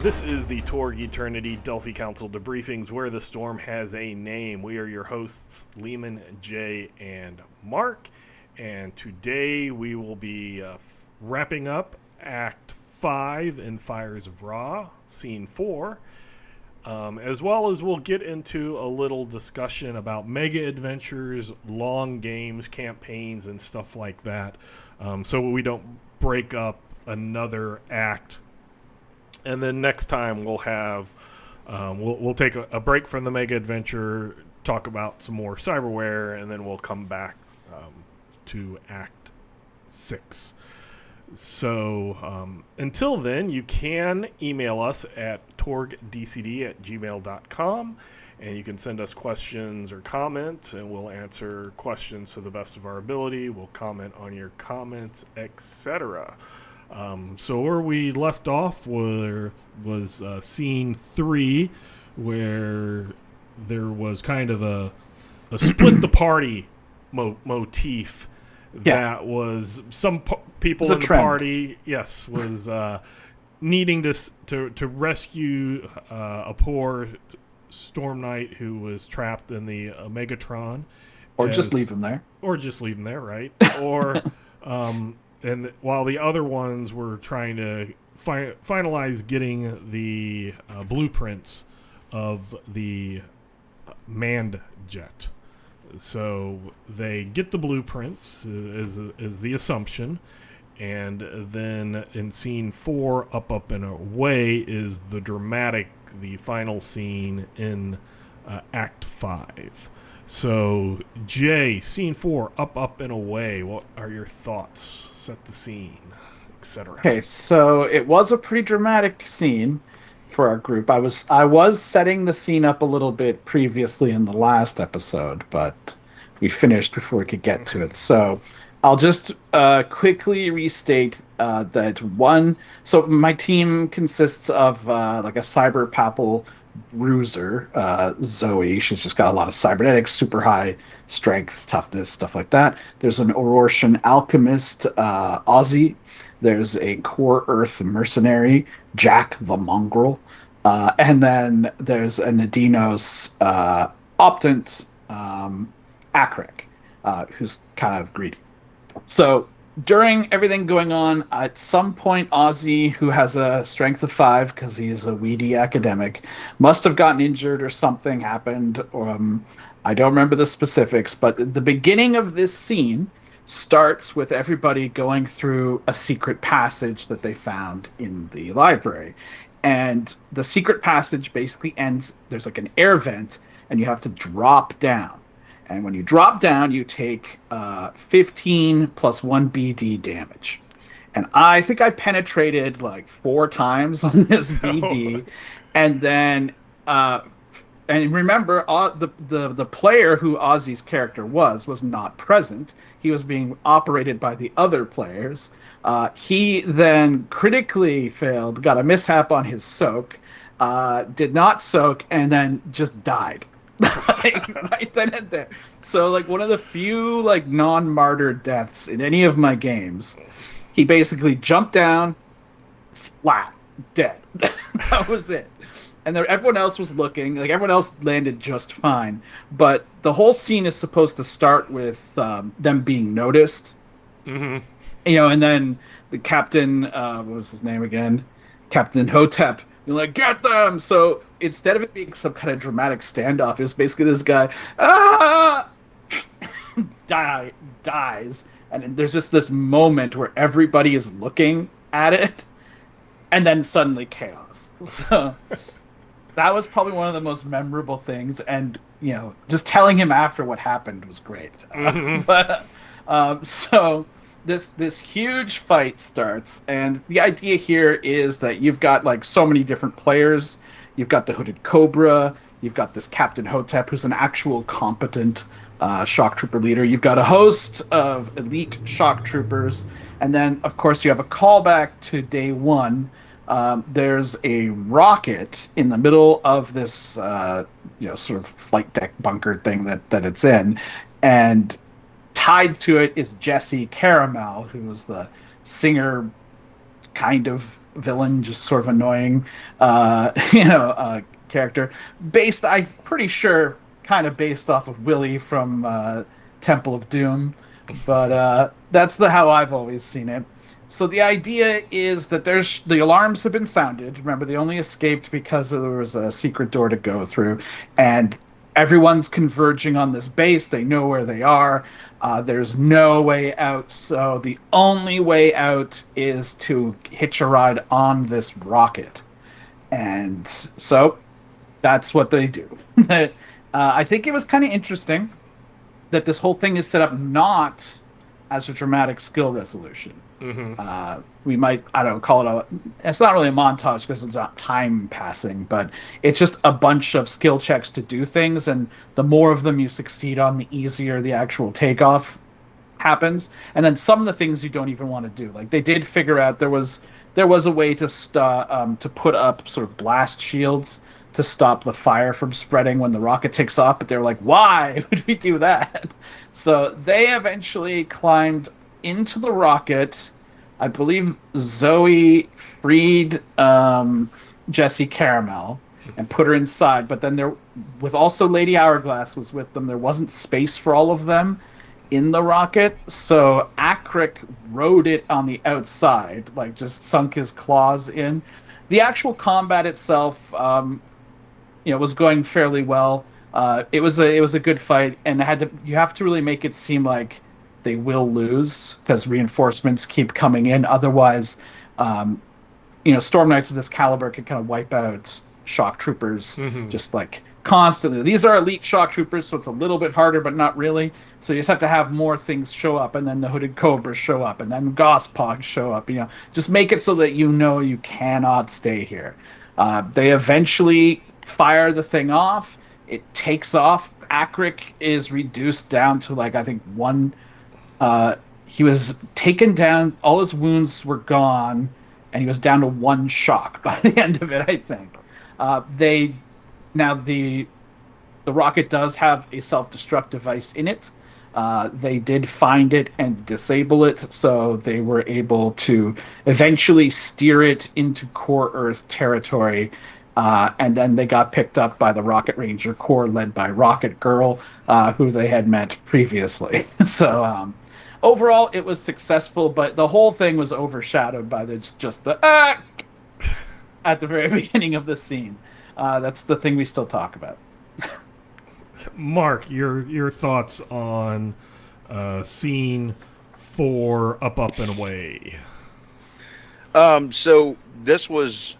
This is the Torg Eternity Delphi Council Debriefings, where the storm has a name. We are your hosts, Leamon, Jay, and Mark. And today we will be wrapping up Act 5 in Fires of Ra, Scene 4. As well as we'll get into a little discussion about mega adventures, long games, campaigns, and stuff like that. So we don't break up another act. And then next time we'll have we'll take a break from the mega adventure, talk about some more cyberware, and then we'll come back to Act 6. So until then, you can email us at torgdcd@gmail.com, and you can send us questions or comments, and we'll answer questions to the best of our ability. We'll comment on your comments, etc. So where we left off was Scene 3, where there was kind of a split the party motif. That was some people in the party, was needing to rescue a poor Storm Knight who was trapped in the Megatron. Or just leave him there. Or just leave him there, right? Or... and while the other ones were trying to finalize getting the blueprints of the manned jet. So they get the blueprints, is the assumption. And then in Scene 4, Up, and Away, is the final scene in Act 5. So, Jay, Scene 4, Up, and Away. What are your thoughts? Set the scene, etc. Okay, so it was a pretty dramatic scene for our group. I was setting the scene up a little bit previously in the last episode, but we finished before we could get to it. So I'll just quickly restate that one. So my team consists of like a cyber papal bruiser, Zoe. She's just got a lot of cybernetics, super high strength, toughness, stuff like that. There's an Aurortian alchemist, Ozzy. There's a core Earth mercenary, Jack the Mongrel. And then there's a Nadinos optant, Akrek, who's kind of greedy. So during everything going on, at some point, Ozzy, who has a strength of 5 because he's a weedy academic, must have gotten injured or something happened. I don't remember the specifics, but the beginning of this scene starts with everybody going through a secret passage that they found in the library. And the secret passage basically ends, there's like an air vent, and you have to drop down. And when you drop down, you take 15 plus 1 BD damage. And I think I penetrated like 4 times on this BD. And then, and remember, the player who Ozzy's character was not present. He was being operated by the other players. He then critically failed, got a mishap on his soak, did not soak, and then just died. Right then and there. So like one of the few like non-martyr deaths in any of my games. He basically jumped down, splat, dead. That was it. And there, everyone else was looking, like everyone else landed just fine. But the whole scene is supposed to start with them being noticed. Mm-hmm. You know, and then the captain, what was his name again? Captain Hotep. You're like, get them! So instead of it being some kind of dramatic standoff, it's basically this guy, dies. And there's just this moment where everybody is looking at it, and then suddenly chaos. So that was probably one of the most memorable things, and, you know, just telling him after what happened was great. Mm-hmm. So this huge fight starts, and the idea here is that you've got like so many different players. You've got the Hooded Cobra, you've got this Captain Hotep, who's an actual competent shock trooper leader. You've got a host of elite shock troopers, and then of course you have a callback to day 1. There's a rocket in the middle of this sort of flight deck bunker thing that it's in, and tied to it is Jesse Caramel, who was the singer kind of villain, just sort of annoying, character. I'm pretty sure, kind of based off of Willie from Temple of Doom, but that's how I've always seen it. So the idea is that the alarms have been sounded. Remember, they only escaped because there was a secret door to go through, and everyone's converging on this base. They know where they are. There's no way out. So the only way out is to hitch a ride on this rocket. And so that's what they do. I think it was kind of interesting that this whole thing is set up not as a dramatic skill resolution. We might, I don't know, call it it's not really a montage because it's not time passing, but it's just a bunch of skill checks to do things, and the more of them you succeed on, the easier the actual takeoff happens. And then some of the things you don't even want to do. Like, they did figure out there was a way to put up sort of blast shields to stop the fire from spreading when the rocket takes off, but they're like, why would we do that? So they eventually climbed into the rocket. I believe Zoe freed Jesse Caramel and put her inside, but then with also Lady Hourglass was with them, there wasn't space for all of them in the rocket, so Akric rode it on the outside, like just sunk his claws in. The actual combat itself, was going fairly well. It was a good fight, and you have to really make it seem like they will lose because reinforcements keep coming in. Otherwise, Storm Knights of this caliber could kind of wipe out shock troopers just like constantly. These are elite shock troopers, so it's a little bit harder, but not really. So you just have to have more things show up, and then the Hooded Cobras show up, and then Gospogs show up. Just make it so that you cannot stay here. They eventually fire the thing off. It takes off. Akric is reduced down to, like, I think one. He was taken down. All his wounds were gone, and he was down to one shock by the end of it, I think. The rocket does have a self-destruct device in it. They did find it and disable it, so they were able to eventually steer it into Core Earth territory, and then they got picked up by the Rocket Ranger Corps led by Rocket Girl, who they had met previously. So overall, it was successful, but the whole thing was overshadowed by the at the very beginning of the scene. That's the thing we still talk about. Mark, your thoughts on scene 4, Up, Up, and Away. So this was,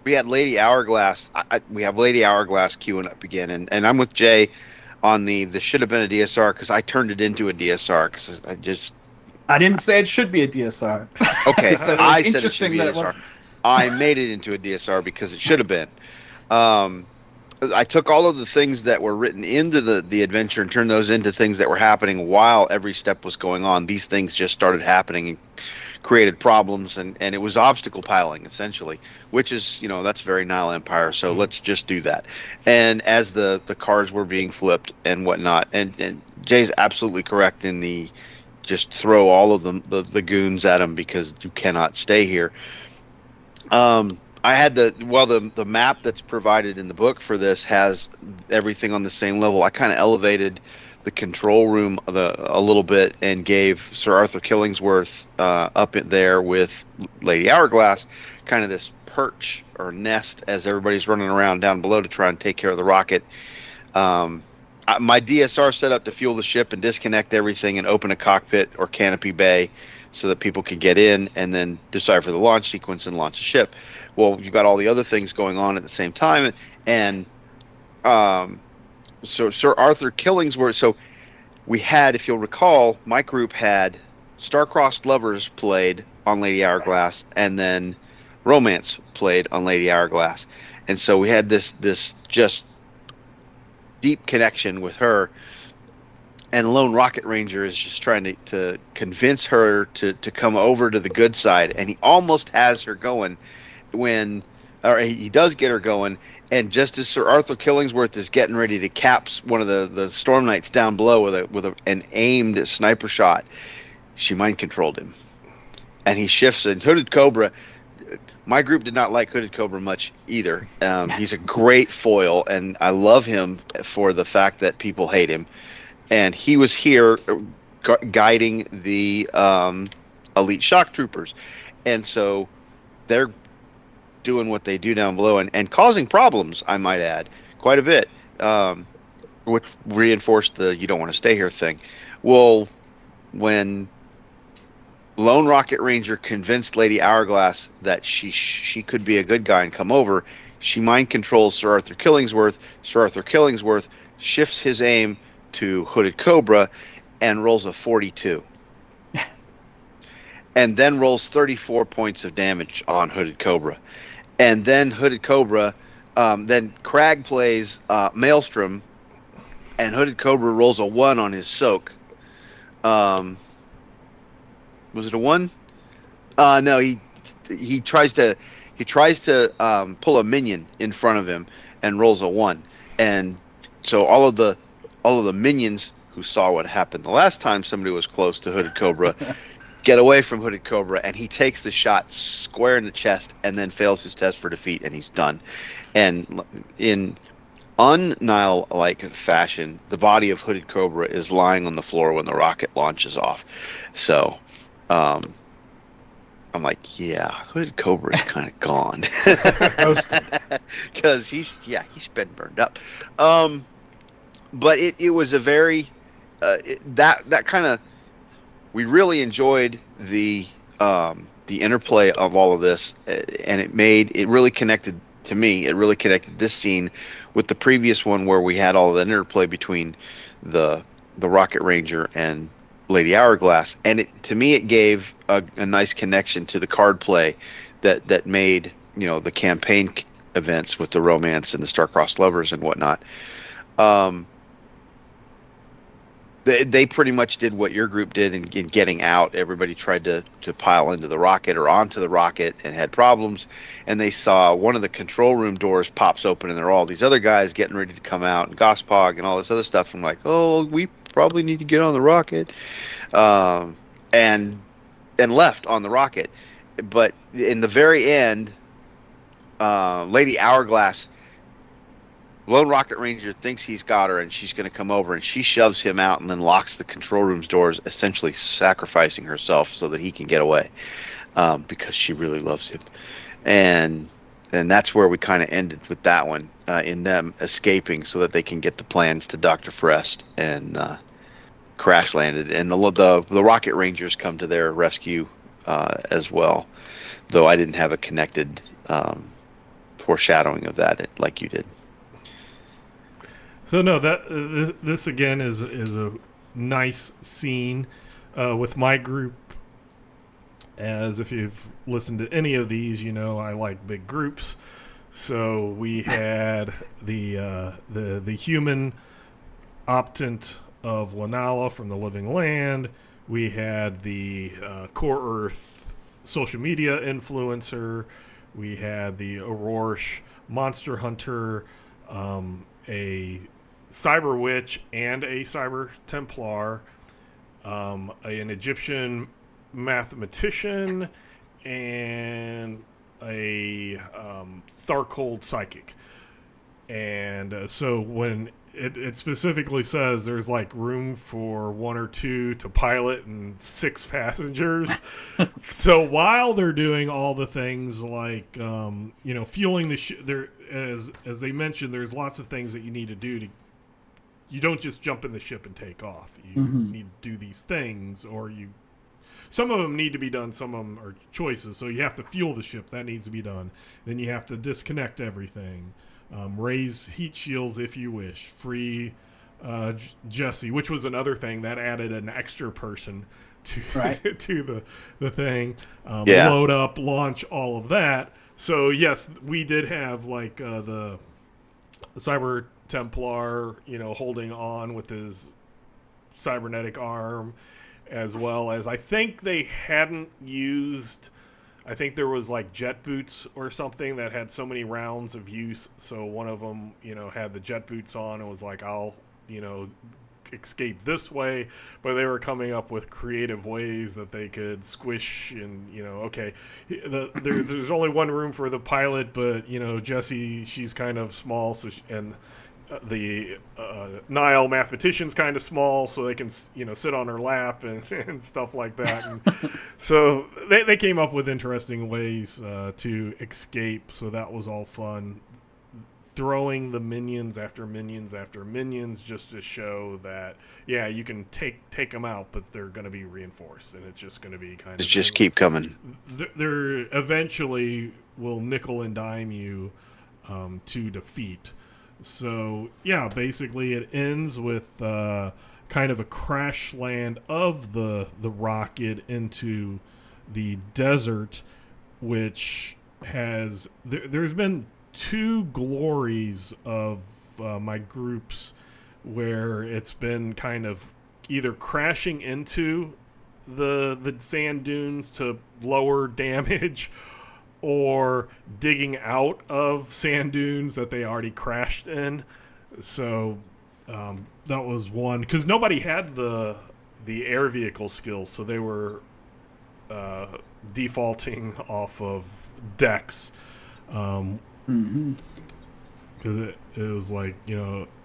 we had Lady Hourglass. We have Lady Hourglass queuing up again, and I'm with Jay on the should have been a DSR because I turned it into a DSR because I didn't say it should be a DSR. Okay, I said it should be a that DSR. I made it into a DSR because it should have been. I took all of the things that were written into the adventure and turned those into things that were happening while every step was going on. These things just started happening and created problems, and it was obstacle piling, essentially, which is, that's very Nile Empire, so let's just do that. And as the cards were being flipped and whatnot, and Jay's absolutely correct in the just throw all of the goons at them because you cannot stay here. I had the map that's provided in the book for this has everything on the same level. I kind of elevated the control room a little bit and gave Sir Arthur Killingsworth up there with Lady Hourglass kind of this perch or nest as everybody's running around down below to try and take care of the rocket. My DSR set up to fuel the ship and disconnect everything and open a cockpit or canopy bay so that people could get in and then decipher the launch sequence and launch a ship. Well, you got all the other things going on at the same time, and so Sir Arthur Killingsworth. So we had, if you'll recall, my group had Star-Crossed Lovers played on Lady Hourglass, and then Romance played on Lady Hourglass, and so we had this just deep connection with her. And Lone Rocket Ranger is just trying to convince her to come over to the good side, and he almost has her going. He does get her going, and just as Sir Arthur Killingsworth is getting ready to caps one of the Storm Knights down below with an aimed sniper shot, she mind controlled him, and he shifts. And Hooded Cobra my group did not like Hooded Cobra much either. He's a great foil, and I love him for the fact that people hate him. And he was here guiding the elite shock troopers, and so they're doing what they do down below and causing problems, I might add, quite a bit, which reinforced the "you don't want to stay here" thing. Well, when Lone Rocket Ranger convinced Lady Hourglass that she could be a good guy and come over, she mind controls Sir Arthur Killingsworth. Sir Arthur Killingsworth shifts his aim to Hooded Cobra and rolls a 42. And then rolls 34 points of damage on Hooded Cobra. And then Hooded Cobra, then Crag plays Maelstrom, and Hooded Cobra rolls a 1 on his soak. Was it a 1? No, he tries to pull a minion in front of him and rolls a 1. And so all of the minions who saw what happened the last time somebody was close to Hooded Cobra get away from Hooded Cobra, and he takes the shot square in the chest and then fails his test for defeat, and he's done. And in un-Nile-like fashion, the body of Hooded Cobra is lying on the floor when the rocket launches off. So I'm like, yeah, Hooded Cobra is kind of gone. Because he's been burned up. But it was a very that kind of, we really enjoyed the interplay of all of this, and it really connected to me. It really connected this scene with the previous one where we had all of that interplay between the Rocket Ranger and Lady Hourglass, and to me it gave a nice connection to the card play that made, the campaign events with the romance and the star-crossed lovers and whatnot. They pretty much did what your group did in getting out. Everybody tried to pile into the rocket or onto the rocket and had problems. And they saw one of the control room doors pops open, and there are all these other guys getting ready to come out, and Gospog and all this other stuff. I'm like, oh, we probably need to get on the rocket, and left on the rocket. But in the very end, Lady Hourglass, Lone Rocket Ranger thinks he's got her, and she's going to come over, and she shoves him out and then locks the control room's doors, essentially sacrificing herself so that he can get away, because she really loves him. And that's where we kind of ended with that one, in them escaping so that they can get the plans to Dr. Frest, and crash landed. And the Rocket Rangers come to their rescue as well, though I didn't have a connected foreshadowing of that like you did. So no, that this again is a nice scene with my group. As if you've listened to any of these, I like big groups. So we had the human optant of Lanala from the Living Land. We had the Core Earth social media influencer. We had the Aurorish monster hunter, a cyber witch and a cyber Templar, an Egyptian mathematician, and a Tharkold psychic. And so when it specifically says there's like room for 1 or 2 to pilot and 6 passengers. So while they're doing all the things like fueling the ship, there, as they mentioned, there's lots of things that you need to do you don't just jump in the ship and take off. You need to do these things, or some of them need to be done, some of them are choices. So you have to fuel the ship, that needs to be done. Then you have to disconnect everything. Raise heat shields if you wish. Free Jesse, which was another thing that added an extra person to to the thing. Load up, launch, all of that. So yes, we did have like the Cyber Templar, holding on with his cybernetic arm, as well as I think they hadn't used. I think there was like jet boots or something that had so many rounds of use. So one of them, had the jet boots on and was like, I'll, escape this way, but they were coming up with creative ways that they could squish. And okay, there's only one room for the pilot, but Jessie, she's kind of small, so the Nile mathematician's kind of small, so they can sit on her lap and stuff like that. And so they came up with interesting ways to escape. So that was all fun. Throwing the minions after minions after minions just to show that you can take them out, but they're going to be reinforced, and it's just going to be kind of just keep coming. They're eventually will nickel and dime you to defeat. So basically it ends with kind of a crash land of the rocket into the desert, which has there's been 2 glories of my groups where it's been kind of either crashing into the sand dunes to lower damage, or digging out of sand dunes that they already crashed in. So that was one, because nobody had the air vehicle skills, so they were defaulting off of decks. Because it was like,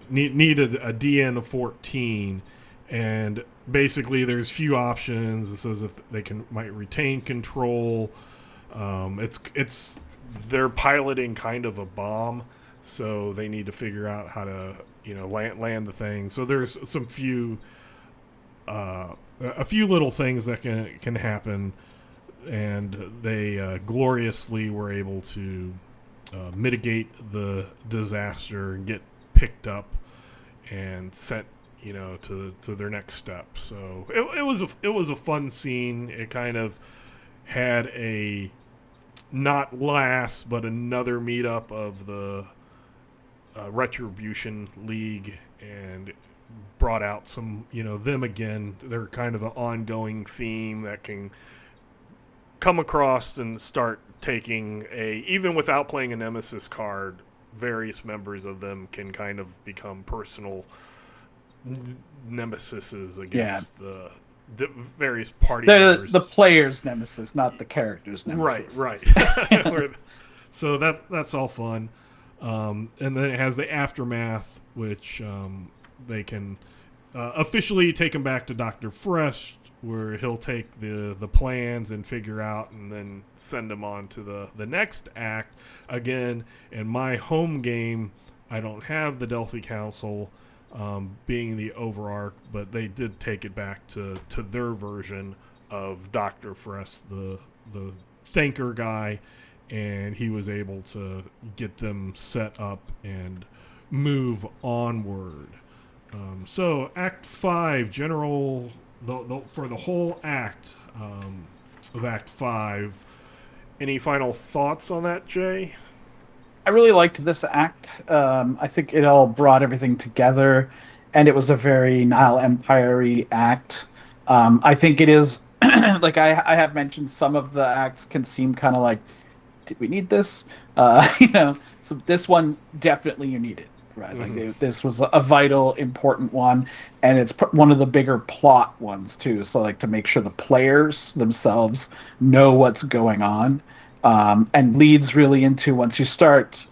needed a DN of 14, and basically there's few options. It says if they might retain control. It's they're piloting kind of a bomb, so they need to figure out how to land the thing. So there's some a few little things that can happen, and they gloriously were able to mitigate the disaster and get picked up and sent to their next step. So it was a fun scene. It kind of had a not last but another meetup of the Retribution League, and brought out some them again. They're kind of an ongoing theme that can come across and start taking even without playing a Nemesis card, various members of them can kind of become personal nemesises against the various party members. The player's nemesis, not the character's nemesis. Right. So that's all fun. And then it has the aftermath, which they can officially take him back to Dr. Fresh, where he'll take the plans and figure out, and then send them on to the next act. Again, in my home game, I don't have the Delphi Council being the overarch, but they did take it back to their version of Dr. Fresh, the thinker guy, and he was able to get them set up and move onward. So Act 5, general... for the whole act of Act 5. Any final thoughts on that, Jay? I really liked this act. I think it all brought everything together, and it was a very Nile Empire-y act. I think it is, like I have mentioned, some of the acts can seem kind of like, did we need this? So this one, definitely you need it. Right, like this was a vital, important one, and it's one of the bigger plot ones too. So, like, to make sure the players themselves know what's going on, and leads really into once you start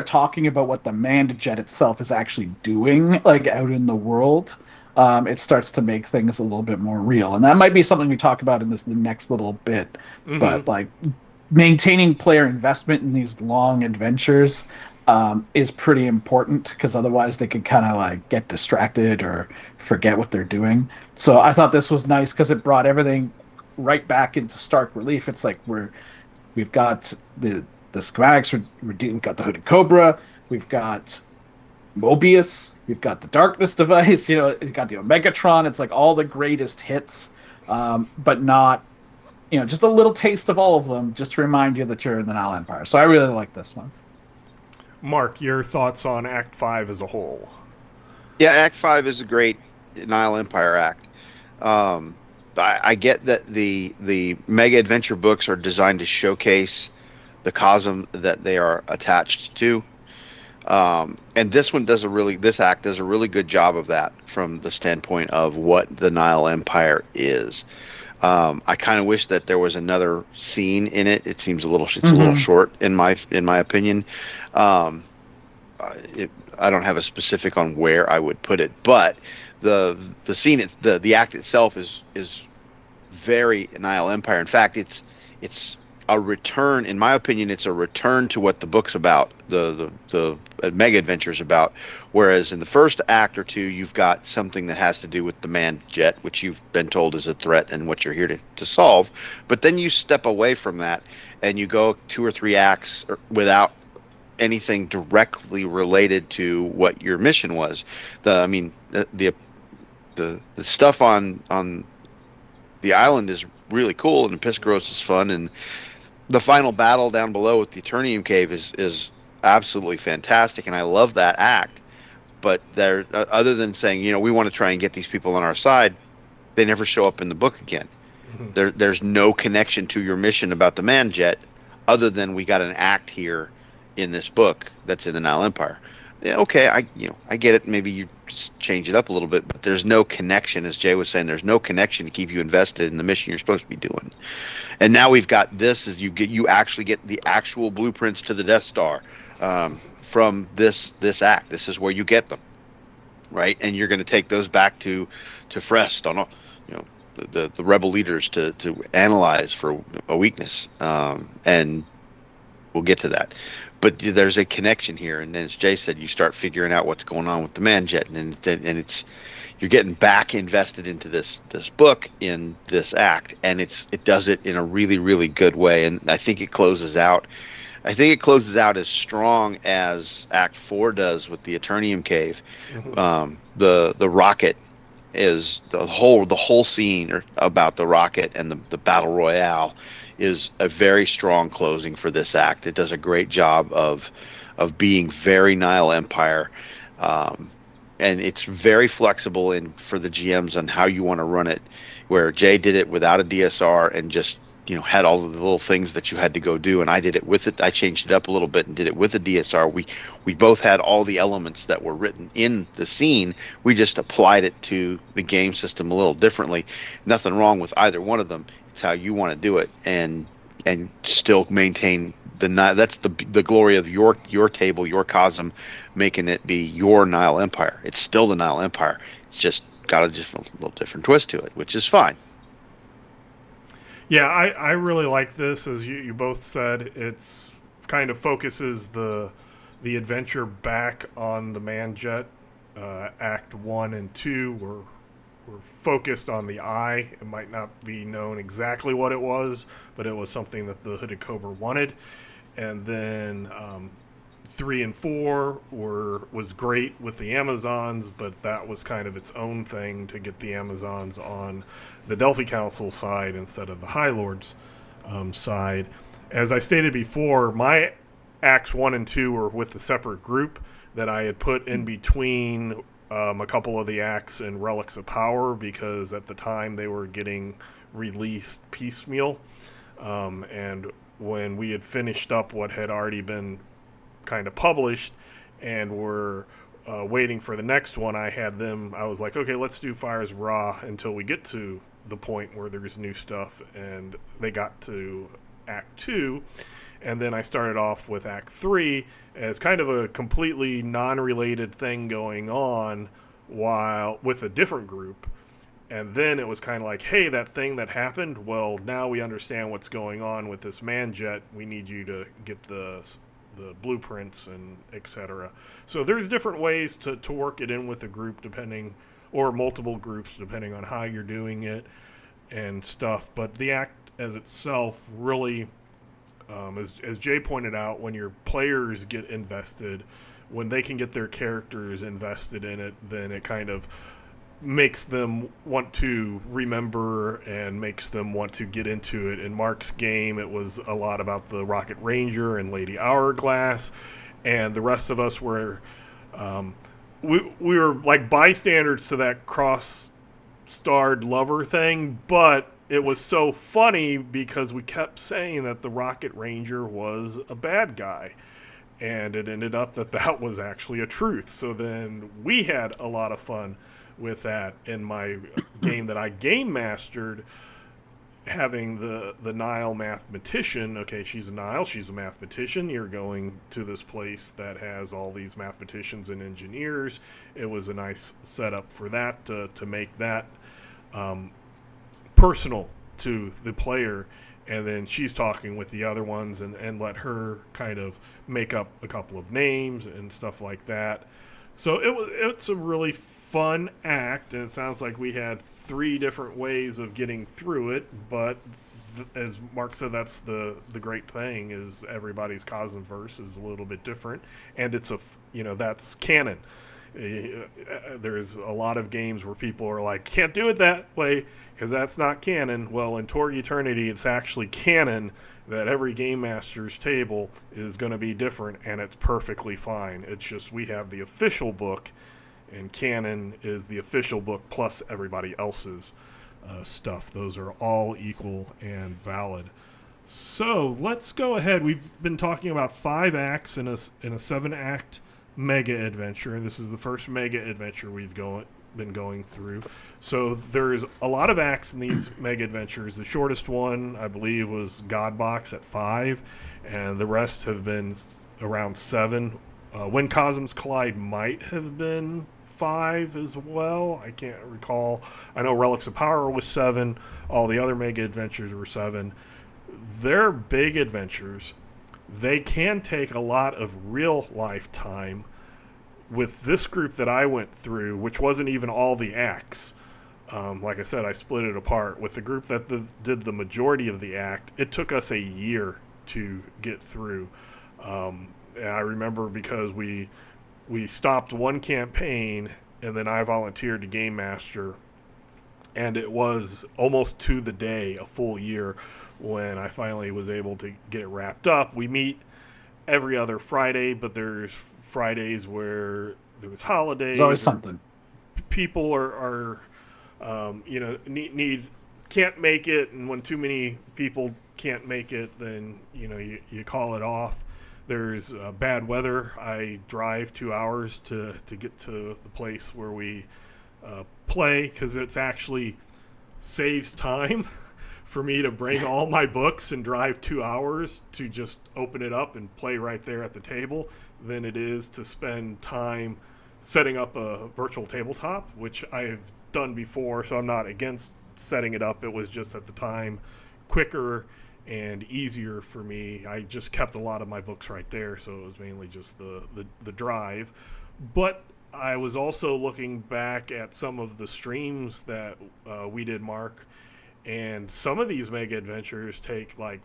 talking about what the manned jet itself is actually doing, like out in the world, it starts to make things a little bit more real. And that might be something we talk about in the next little bit. But like maintaining player investment in these long adventures is pretty important, because otherwise they could kind of like get distracted or forget what they're doing. So I thought this was nice because it brought everything right back into stark relief. It's like we've got the schematics, we've got the Hooded Cobra, we've got Mobius, we've got the Darkness device, we've got the Omegatron. It's like all the greatest hits, but not, just a little taste of all of them, just to remind you that you're in the Nile Empire. So I really like this one. Mark, your thoughts on Act 5 as a whole? Yeah, Act 5 is a great Nile Empire act. I get that the Mega Adventure books are designed to showcase the cosm that they are attached to. And this one does this act does a really good job of that from the standpoint of what the Nile Empire is. I kind of wish that there was another scene in it. It seems it's a little short in my opinion. Um, I don't have a specific on where I would put it, but the scene, the act itself is very Nile Empire. In fact, it's a return, in my opinion, it's a return to what the book's about, the mega adventure's about. Whereas in the first act or two, you've got something that has to do with the man jet, which you've been told is a threat and what you're here to solve. But then you step away from that and you go 2 or 3 acts without anything directly related to what your mission was. The stuff on the island is really cool, and Piscaros is fun, and the final battle down below with the Eternium Cave is absolutely fantastic, and I love that act. But there, other than saying, we want to try and get these people on our side, they never show up in the book again. There's no connection to your mission about the man jet, other than we got an act here in this book that's in the Nile Empire. Yeah, okay, I get it. Maybe you just change it up a little bit, but there's no connection, as Jay was saying. There's no connection to keep you invested in the mission you're supposed to be doing. And now we've got this: is you actually get the actual blueprints to the Death Star from this act. This is where you get them, right? And you're going to take those back to Frest on the rebel leaders to analyze for a weakness, and we'll get to that. But there's a connection here, and then as Jay said, you start figuring out what's going on with the man jet, and you're getting back invested into this book in this act, and it does it in a really, really good way. And I think it closes out as strong as Act 4 does with the Eternium Cave. The rocket is the whole scene about the rocket and the battle royale is a very strong closing for this act. It does a great job of being very Nile Empire, and it's very flexible for the GMs on how you want to run it. Where Jay did it without a DSR and just had all of the little things that you had to go do, and I did it with it. I changed it up a little bit and did it with a DSR. We both had all the elements that were written in the scene. We just applied it to the game system a little differently. Nothing wrong with either one of them. It's how you want to do it, and still maintain that's the glory of your table, your Cosm, making it be your Nile Empire. It's still the Nile Empire. It's just got a little different twist to it, which is fine. Yeah, I really like this. As you both said, it's kind of focuses the adventure back on the man jet. Act 1 and 2 were focused on the eye. It might not be known exactly what it was, but it was something that the Hooded Cobra wanted. And then 3 and 4 was great with the Amazons, but that was kind of its own thing to get the Amazons on the Delphi Council side instead of the High Lords side. As I stated before, my Acts 1 and 2 were with a separate group that I had put in between a couple of the acts in Relics of Power, because at the time they were getting released piecemeal. And when we had finished up what had already been kind of published and were waiting for the next one, I was like, okay, let's do Fires Raw until we get to the point where there's new stuff. And they got to Act 2. And then I started off with Act 3 as kind of a completely non-related thing going on while with a different group. And then it was kind of like, hey, that thing that happened, well, now we understand what's going on with this man jet. We need you to get the blueprints and etc. So there's different ways to work it in with a group or multiple groups depending on how you're doing it and stuff. But the act as itself really... as Jay pointed out, when your players get invested, when they can get their characters invested in it, then it kind of makes them want to remember and makes them want to get into it. In Mark's game, it was a lot about the Rocket Ranger and Lady Hourglass, and the rest of us were we were like bystanders to that cross-starred lover thing, but it was so funny because we kept saying that the Rocket Ranger was a bad guy. and it ended up that was actually a truth. So then we had a lot of fun with that in my game that I game mastered, having the Nile mathematician. Okay, she's a Nile, she's a mathematician. You're going to this place that has all these mathematicians and engineers. It was a nice setup for that, to make that personal to the player. And then she's talking with the other ones, and let her kind of make up a couple of names and stuff like that. So it's a really fun act, and it sounds like we had 3 different ways of getting through it. But as Mark said, that's the great thing, is everybody's Cosmverse is a little bit different, and it's that's canon. There's a lot of games where people are like, can't do it that way because that's not canon. Well, in Torg Eternity, it's actually canon that every Game Master's table is going to be different, and it's perfectly fine. It's just we have the official book, and canon is the official book plus everybody else's stuff. Those are all equal and valid. So let's go ahead. We've been talking about 5 acts in a 7-act mega adventure, and this is the first mega adventure we've been going through. So there's a lot of acts in these mega adventures. The shortest one, I believe, was Godbox at 5, and the rest have been around 7. When Cosms Collide might have been 5 as well. I can't recall. I know Relics of Power was 7. All the other mega adventures were 7. They're big adventures. They can take a lot of real life time. With this group that I went through, which wasn't even all the acts, like I said, I split it apart. With the group that did the majority of the act, it took us a year to get through. And I remember because we stopped one campaign, and then I volunteered to Game Master, and it was almost to the day, a full year, when I finally was able to get it wrapped up. We meet every other Friday, but there's Fridays where there's holidays. There's always something. People are can't make it, and when too many people can't make it, then you call it off. There's bad weather. I drive 2 hours to get to the place where we play, because it's actually saves time for me to bring all my books and drive 2 hours to just open it up and play right there at the table than it is to spend time setting up a virtual tabletop, which I've done before, so I'm not against setting it up. It was just at the time quicker and easier for me. I just kept a lot of my books right there, so it was mainly just the drive. But I was also looking back at some of the streams that we did, Mark, and some of these mega adventures take like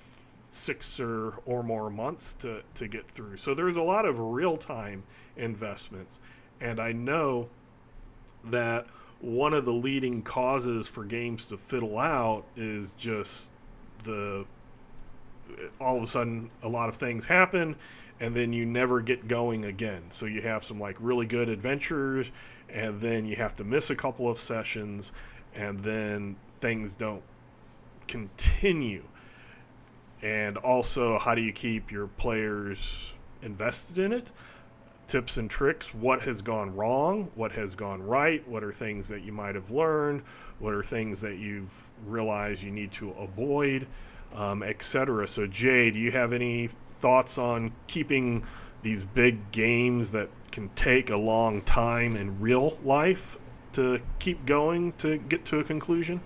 6 or more months to get through. So there's a lot of real-time investments. And I know that one of the leading causes for games to fiddle out is just all of a sudden a lot of things happen, and then you never get going again. So you have some like really good adventures, and then you have to miss a couple of sessions, and then things don't continue. And also, how do you keep your players invested in it? Tips and tricks. What has gone wrong? What has gone right? What are things that you might have learned? What are things that you've realized you need to avoid, etc. So, Jay, do you have any thoughts on keeping these big games that can take a long time in real life to keep going to get to a conclusion?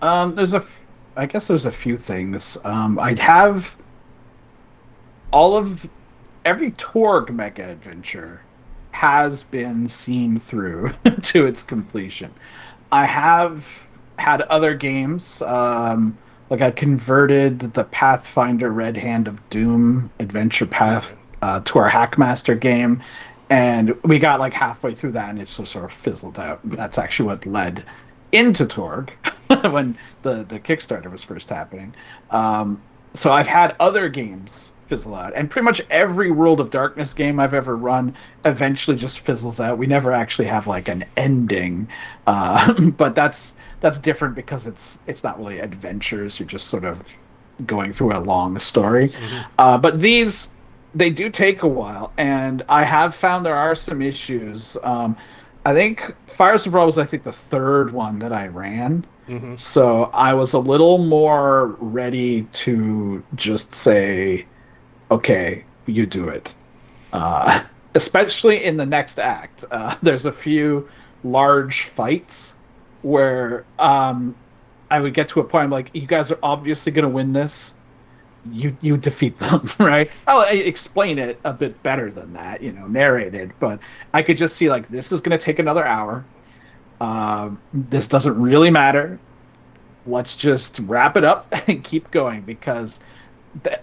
I guess there's a few things. I'd have every Torg mega adventure has been seen through to its completion. I have had other games, like I converted the Pathfinder Red Hand of Doom adventure path to our Hackmaster game, and we got like halfway through that, and it just sort of fizzled out. That's actually what led into Torg when the Kickstarter was first happening. So I've had other games fizzle out, and pretty much every World of Darkness game I've ever run eventually just fizzles out. We never actually have like an ending, but that's different because it's not really adventures. You're just sort of going through a long story. Mm-hmm. But these They do take a while, and I have found there are some issues. I think Fires of Brawl was, I think, the third one that I ran. Mm-hmm. So I was a little more ready to just say, okay, you do it. Uh, Especially in the next act. There's a few large fights where I would get to a point I'm like, you guys are obviously going to win this. You defeat them, right? I'll explain it a bit better than that, narrated, but I could just see like this is going to take another hour. This doesn't really matter. Let's just wrap it up and keep going because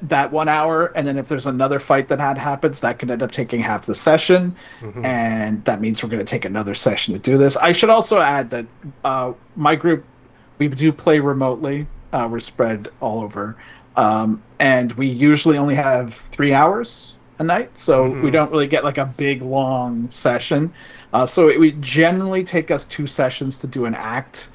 that 1 hour, and then if there's another fight that happens, that could end up taking half the session, Mm-hmm. and that means we're going to take another session to do this. I should also add that my group, we do play remotely. We're spread all over, and we usually only have 3 hours a night, so we don't really get like a big long session. So it would generally take us 2 sessions to do an act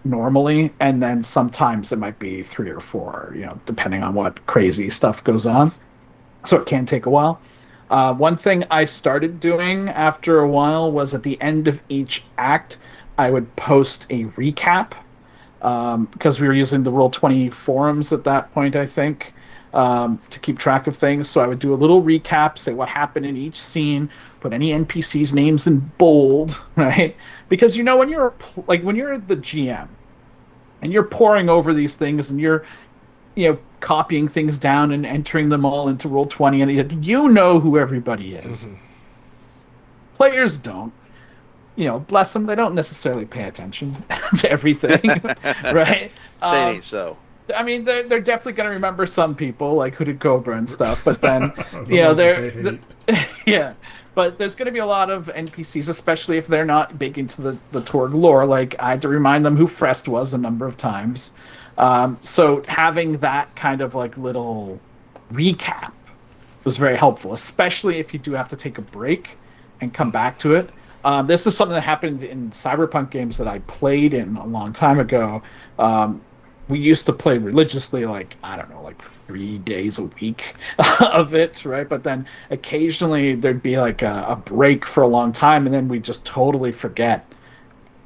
normally, and then sometimes it might be 3 or 4, depending on what crazy stuff goes on. So it can take a while. One thing I started doing after a while was at the end of each act, I would post a recap because we were using the Roll20 forums at that point, I think, to keep track of things. So I would do a little recap, say what happened in each scene, put any NPCs' names in bold, right? Because when you're the GM and you're poring over these things and you're copying things down and entering them all into Roll20, and you know who everybody is. Mm-hmm. Players don't. Bless them, they don't necessarily pay attention to everything, right? Say so. I mean, they're definitely going to remember some people like Hooded Cobra and stuff, but then yeah. But there's going to be a lot of NPCs, especially if they're not big into the Torg lore. Like I had to remind them who Frest was a number of times. So having that kind of like little recap was very helpful, especially if you do have to take a break and come back to it. This is something that happened in Cyberpunk games that I played in a long time ago. We used to play religiously, like 3 days a week of it, right? But then occasionally there'd be like a break for a long time, and then we just totally forget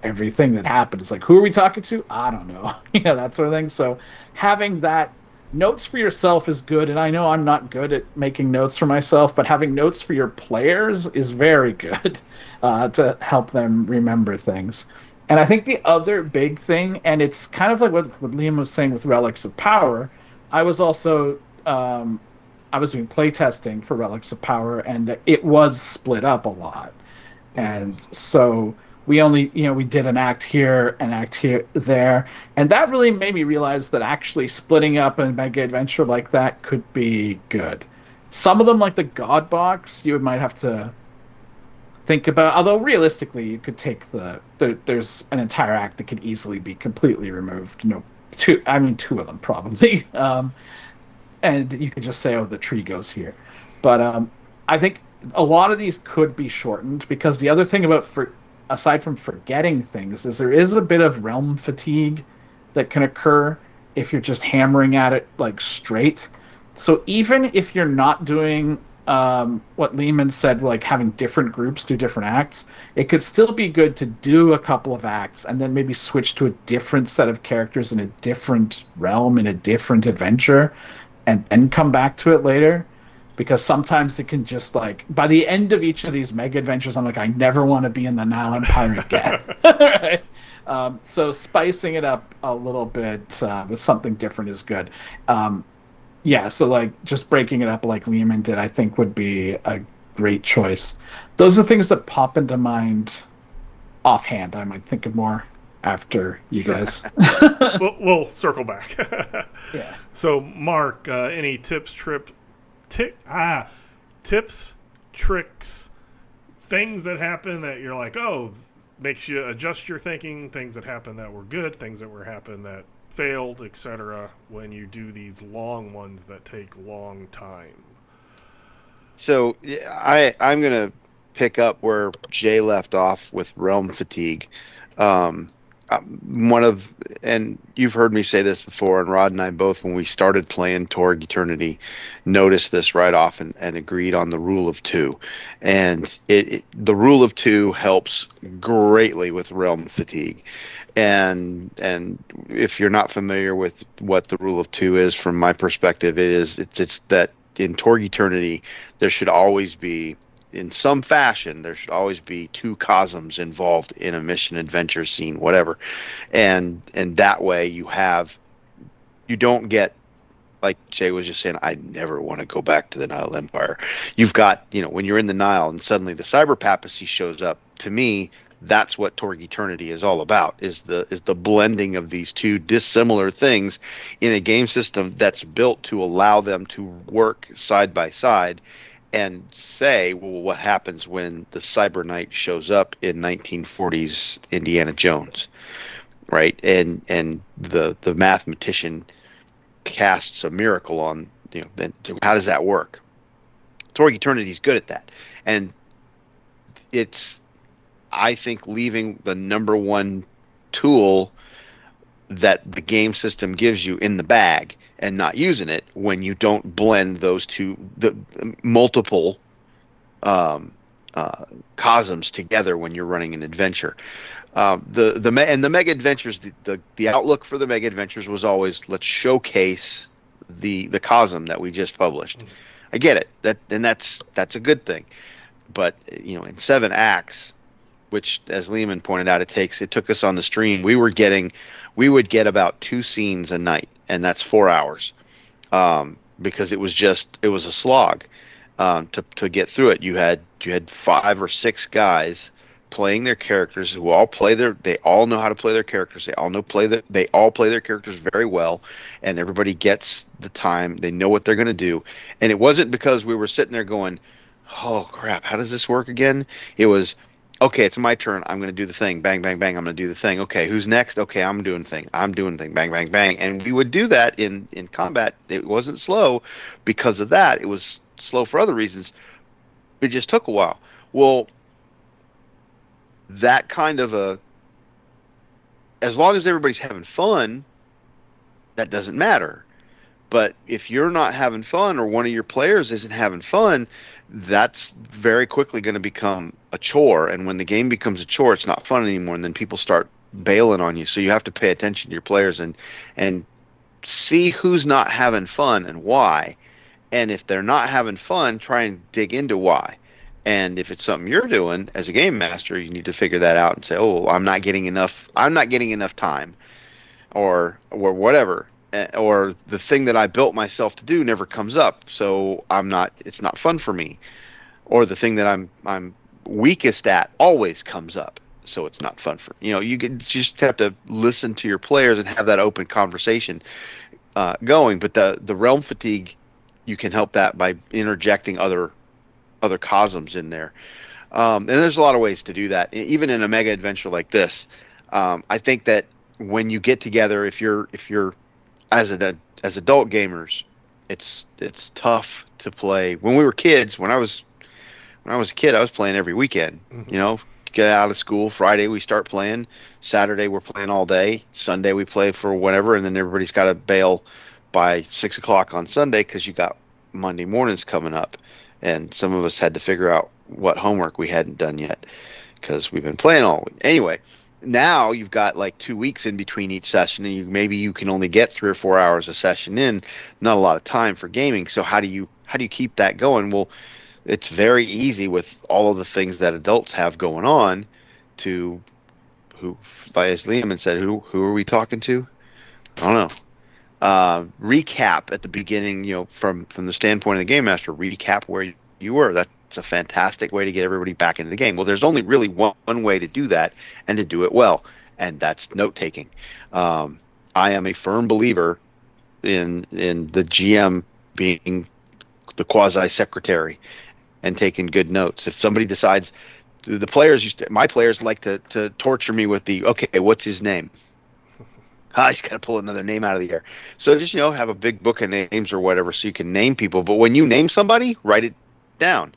everything that happened. It's like, who are we talking to? I don't know. That sort of thing. So having that notes for yourself is good, and I know I'm not good at making notes for myself, but having notes for your players is very good to help them remember things. And I think the other big thing, and it's kind of like what Liam was saying with Relics of Power, I was also I was doing playtesting for Relics of Power, and it was split up a lot. And so we only, we did an act here, there, and that really made me realize that actually splitting up a mega adventure like that could be good. Some of them, like the God Box, you might have to think about, although realistically you could take there's an entire act that could easily be completely removed. Two of them probably, and you could just say, oh, the tree goes here. But I think a lot of these could be shortened, because the other thing about, aside from forgetting things, is there is a bit of realm fatigue that can occur if you're just hammering at it like straight. So even if you're not doing what Leamon said, like having different groups do different acts, it could still be good to do a couple of acts and then maybe switch to a different set of characters in a different realm, in a different adventure, and then come back to it later. Because sometimes it can just, like, by the end of each of these mega adventures, I'm like, I never want to be in the Nile Empire again. Right? So spicing it up a little bit with something different is good. So like just breaking it up like Leamon did, I think would be a great choice. Those are things that pop into mind offhand. I might think of more after you guys. We'll circle back. Yeah. So, Mark, any tips, tricks, things that happen that you're like, oh, makes you adjust your thinking, things that happen that were good, things that were happen that failed, etc., when you do these long ones that take long time? So I'm going to pick up where Jay left off with realm fatigue. and you've heard me say this before, and Rod and I both, when we started playing Torg Eternity, noticed this right off and agreed on the rule of two. And the rule of two helps greatly with realm fatigue. And if you're not familiar with what the rule of two is, from my perspective, it's that in Torg Eternity there should always be, in some fashion, there should always be two cosms involved in a mission, adventure, scene, whatever, and that way you don't get, like Jay was just saying, I never want to go back to the Nile Empire. You've got, when you're in the Nile and suddenly the cyber papacy shows up. To me, that's what Torg Eternity is all about, is the blending of these two dissimilar things in a game system that's built to allow them to work side by side. And say, well, what happens when the Cyber Knight shows up in 1940s Indiana Jones, right? And the mathematician casts a miracle on, then how does that work? Torg Eternity is good at that, and it's, I think, leaving the number one tool that the game system gives you in the bag and not using it when you don't blend those two, the multiple cosms together when you're running an adventure. The mega adventures, the outlook for the mega adventures was always, let's showcase the cosm that we just published. Mm-hmm. I get it, that's a good thing, but in 7 acts, which, as Leamon pointed out, it took us on the stream, we would get about 2 scenes a night, and that's 4 hours, because it was a slog to get through it. You had 5 or 6 guys playing their characters who all they all know how to play their characters. They all play their characters very well, and everybody gets the time. They know what they're going to do, and it wasn't because we were sitting there going, "Oh crap, how does this work again?" It was, okay, it's my turn. I'm going to do the thing. Bang, bang, bang. I'm going to do the thing. Okay, who's next? Okay, I'm doing the thing. Bang, bang, bang. And we would do that in combat. It wasn't slow because of that. It was slow for other reasons. It just took a while. Well, that kind of as long as everybody's having fun, that doesn't matter. But if you're not having fun, or one of your players isn't having fun, that's very quickly going to become a chore. And when the game becomes a chore, it's not fun anymore, and then people start bailing on you. So you have to pay attention to your players and see who's not having fun and why. And if they're not having fun, try and dig into why. And if it's something you're doing as a game master, you need to figure that out and say, "Oh, I'm not getting enough time," or whatever. Or the thing that I built myself to do never comes up, so it's not fun for me. Or the thing that I'm weakest at always comes up, so it's not fun for me. You just have to listen to your players and have that open conversation going. But the realm fatigue, you can help that by interjecting other cosms in there. And there's a lot of ways to do that, even in a mega adventure like this. I think that when you get together, if you're as adult gamers, it's tough to play. When we were kids, when I was a kid, I was playing every weekend. Mm-hmm. Get out of school, Friday we start playing, Saturday we're playing all day, Sunday we play for whatever, and then everybody's got to bail by 6 o'clock on Sunday because you got Monday mornings coming up, and some of us had to figure out what homework we hadn't done yet because we've been playing all week. Anyway, now you've got like 2 weeks in between each session, and maybe you can only get 3 or 4 hours a session in. Not a lot of time for gaming. So how do you keep that going? Well, it's very easy with all of the things that adults have going on to, as Leamon said, who are we talking to? I don't know. Recap at the beginning, from the standpoint of the game master, recap where you were. That's a fantastic way to get everybody back into the game. Well, there's only really one way to do that, and to do it well, and that's note-taking. I am a firm believer in the GM being the quasi-secretary and taking good notes. If somebody decides, my players like to torture me with okay, what's his name? I just got to pull another name out of the air. So just, have a big book of names or whatever so you can name people. But when you name somebody, write it down.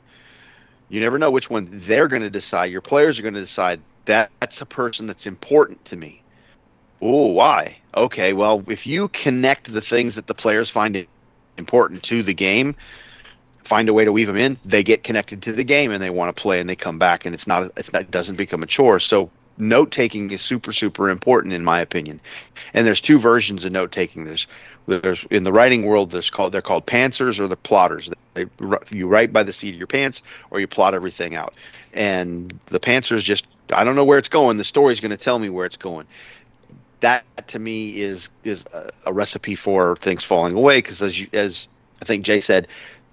You never know which one they're going to decide. Your players are going to decide that's a person that's important to me. Oh, why? Okay, well, if you connect the things that the players find important to the game, find a way to weave them in, they get connected to the game and they want to play and they come back, and it doesn't become a chore. So note taking is super, super important in my opinion. And there's two versions of note taking. There's in the writing world, they're called pantsers or the plotters. You write by the seat of your pants, or you plot everything out. And the pantsers just, I don't know where it's going. The story's going to tell me where it's going. That to me is a recipe for things falling away, because as I think Jay said,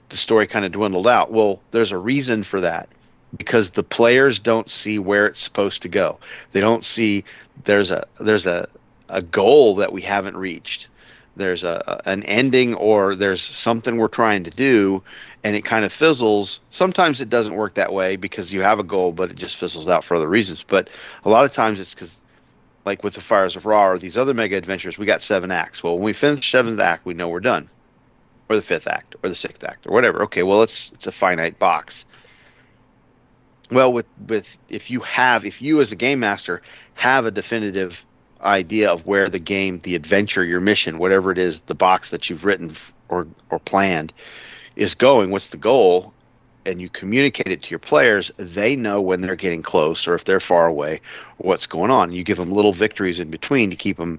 the story kind of dwindled out. Well, there's a reason for that, because the players don't see where it's supposed to go. They don't see there's a goal that we haven't reached. There's an ending, or there's something we're trying to do, and it kind of fizzles. Sometimes it doesn't work that way because you have a goal, but it just fizzles out for other reasons. But a lot of times it's because, like with the Fires of Ra or these other mega adventures, we got 7 acts. Well, when we finish the 7th act, we know we're done, or the 5th act, or the 6th act, or whatever. Okay, well, it's a finite box. Well, with if you as a game master have a definitive idea of where the game, the adventure, your mission, whatever it is, the box that you've written or planned is going, what's the goal, and you communicate it to your players, they know when they're getting close or if they're far away or what's going on. You give them little victories in between to keep them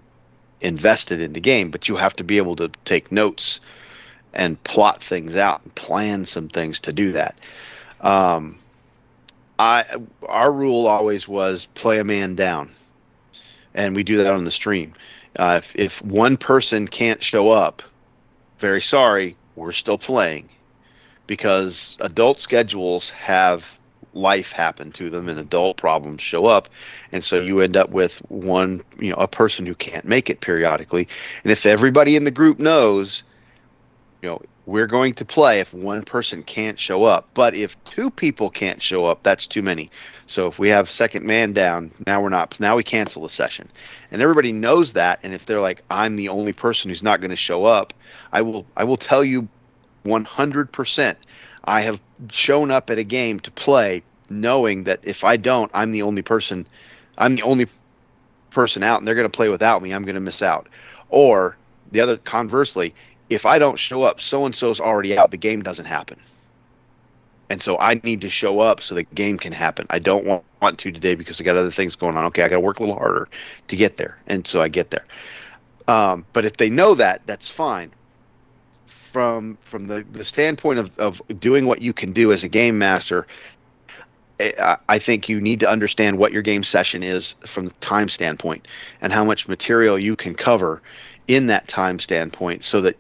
invested in the game, but you have to be able to take notes and plot things out and plan some things to do that. Our rule always was play a man down, and we do that on the stream. If one person can't show up, very sorry, we're still playing, because adult schedules have life happen to them and adult problems show up, and so you end up with a person who can't make it periodically. And if everybody in the group knows, we're going to play if one person can't show up. But if 2 people can't show up, that's too many. So if we have second man down, now we cancel the session. And everybody knows that, and if they're like, I'm the only person who's not going to show up, I will tell you 100%. I have shown up at a game to play knowing that if I don't, I'm the only person out, and they're going to play without me. I'm going to miss out. Or the other, conversely, if I don't show up, so-and-so's already out, the game doesn't happen. And so I need to show up so the game can happen. I don't want to today because I got other things going on. Okay, I got to work a little harder to get there. And so I get there. But if they know that, that's fine. From the standpoint of doing what you can do as a game master, I think you need to understand what your game session is from the time standpoint and how much material you can cover in that time standpoint, so that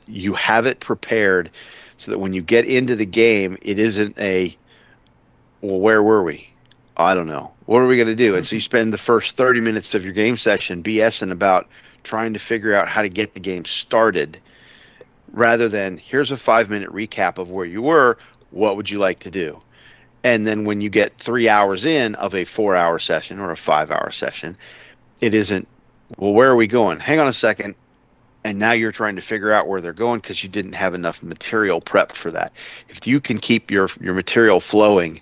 you have it prepared, so that when you get into the game, it isn't well, where were we? I don't know. What are we going to do? And so you spend the first 30 minutes of your game session BSing about trying to figure out how to get the game started, rather than here's a 5-minute recap of where you were. What would you like to do? And then when you get 3 hours in of a 4-hour session or a 5-hour session, it isn't, well, where are we going? Hang on a second. And now you're trying to figure out where they're going because you didn't have enough material prepped for that. If you can keep your material flowing,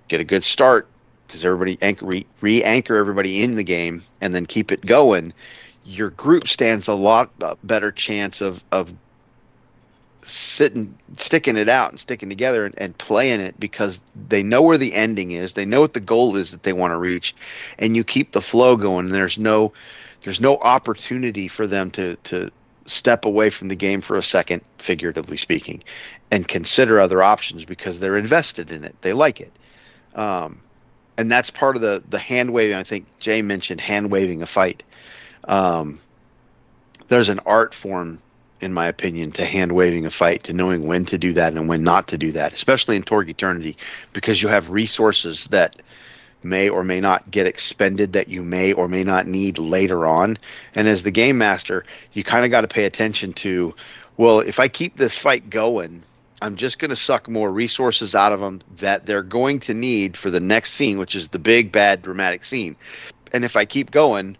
get a good start, because everybody re-anchor everybody in the game, and then keep it going, your group stands a lot better chance of sticking it out and sticking together and playing it, because they know where the ending is, they know what the goal is that they want to reach, and you keep the flow going. And there's no opportunity for them to step away from the game for a second, figuratively speaking, and consider other options, because they're invested in it. They like it. And that's part of the hand waving. I think Jay mentioned hand waving a fight. There's an art form, in my opinion, to hand waving a fight, to knowing when to do that and when not to do that, especially in Torg Eternity, because you have resources that may or may not get expended, that you may or may not need later on. And as the game master, you kind of got to pay attention to, well, if I keep this fight going, I'm just going to suck more resources out of them that they're going to need for the next scene, which is the big, bad, dramatic scene. And if I keep going,